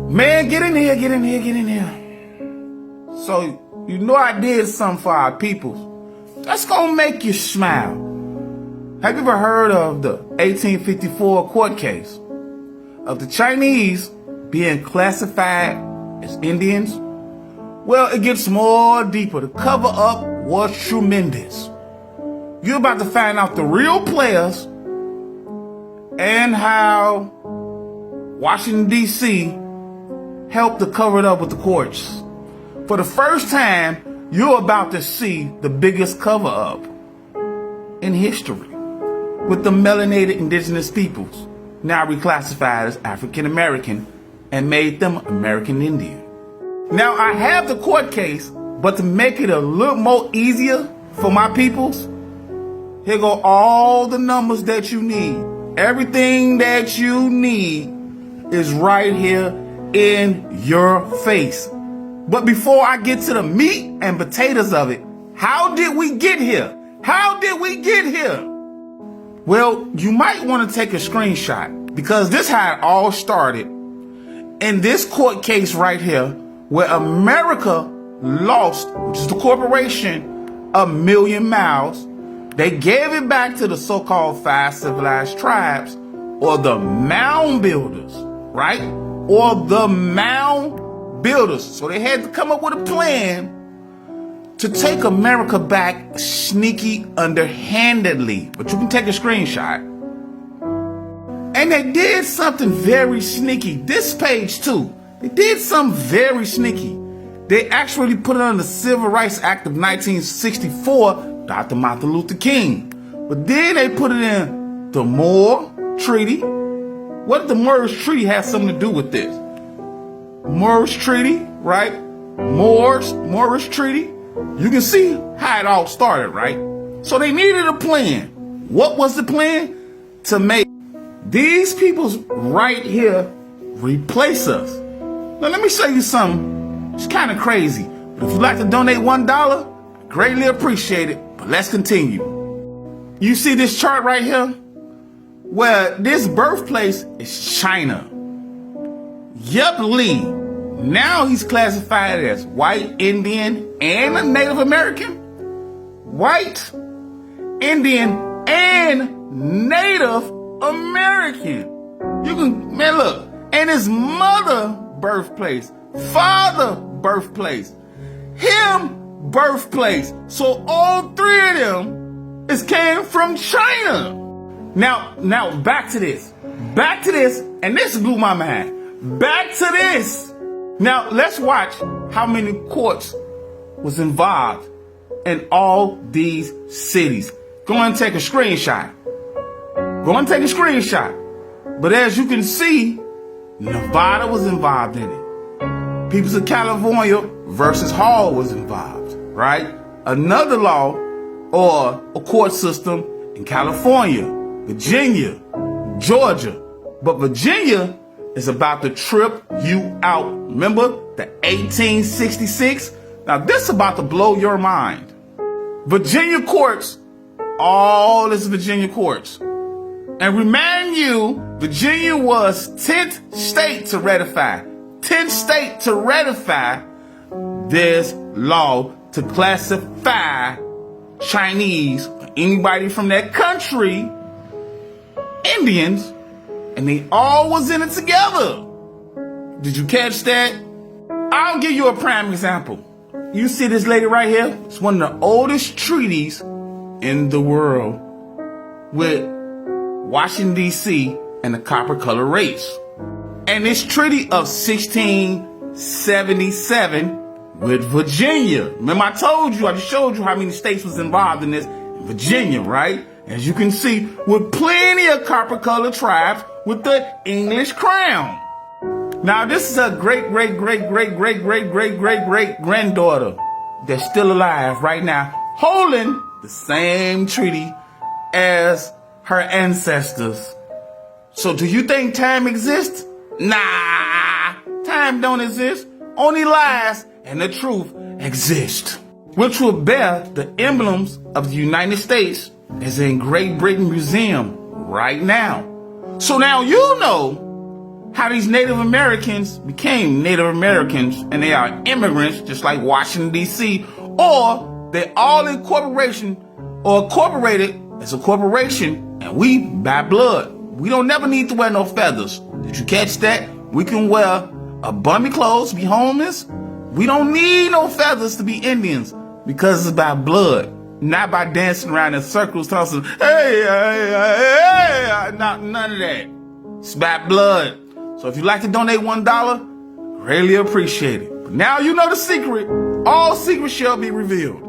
Man, get in here, get in here, get in here. So, you know I did something for our people. That's gonna make you smile. Have you ever heard of the 1854 court case of the Chinese being classified as Indians? Well, it gets more deeper. The cover up was tremendous. You're about to find out the real players and how Washington, D.C. helped to cover it up with the courts. For the first time, you're about to see the biggest cover up in history with the melanated indigenous peoples, now reclassified as African American and made them American Indian. Now, I have the court case, but to make it a little more easier for my peoples, here go all the numbers that you need. Everything that you need is right here in your face. But before I get to the meat and potatoes of it, how did we get here? How did we get here? Well, you might want to take a screenshot because this is how it all started. In this court case right here, where America lost, which is the corporation, 1 million miles, they gave it back to the so-called 5 civilized tribes, or the mound builders, right? Or the mound builders. So they had to come up with a plan to take America back sneaky, underhandedly. But you can take a screenshot. And they did something very sneaky. This page too. They did something very sneaky. They actually put it on the Civil Rights Act of 1964, Dr. Martin Luther King. But then they put it in the Moore Treaty. What did the Moorish Treaty have something to do with this? Moorish Treaty, right? Moorish Treaty. You can see how it all started, right? So they needed a plan. What was the plan? To make these peoples right here replace us. Now let me show you something. It's kind of crazy. But if you'd like to donate $1, I greatly appreciate it. But let's continue. You see this chart right here? Where this birthplace is China. Yep, Lee. Now he's classified as white, Indian, and a Native American. White, Indian, and Native American. You can, man, look. And his mother birthplace, father birthplace, him birthplace. So all three of them came from China. Now back to this. Back to this, and this blew my mind. Back to this. Now, let's watch how many courts was involved in all these cities. Go and take a screenshot. Go and take a screenshot. But as you can see, Nevada was involved in it. Peoples of California versus Hall was involved, right? Another law or a court system in California, Virginia, Georgia. But Virginia is about to trip you out. Remember the 1866? Now this is about to blow your mind. Virginia courts, all this Virginia courts. And remind you, Virginia was 10th state to ratify. 10th state to ratify this law to classify Chinese, or anybody from that country, Indians, and they all was in it together. Did you catch that? I'll give you a prime example. You see this lady right here? It's one of the oldest treaties in the world with Washington, D.C. and the copper color race. And this treaty of 1677 with Virginia. Remember I told you, I just showed you how many states was involved in this. Virginia, right? As you can see, with plenty of copper colored tribes with the English crown. Now this is a great granddaughter that's still alive right now, holding the same treaty as her ancestors. So do you think time exists? Nah, time don't exist. Only lies and the truth exist. Which will bear the emblems of the United States as in Great Britain Museum right now. So now you know how these Native Americans became Native Americans and they are immigrants just like Washington, D.C., or they all incorporated as a corporation and we by blood. We don't never need to wear no feathers. Did you catch that? We can wear a bummy clothes, be homeless. We don't need no feathers to be Indians because it's by blood, not by dancing around in circles, tossing, hey, not none of that. It's by blood. So if you'd like to donate $1, greatly appreciate it. But now you know the secret. All secrets shall be revealed.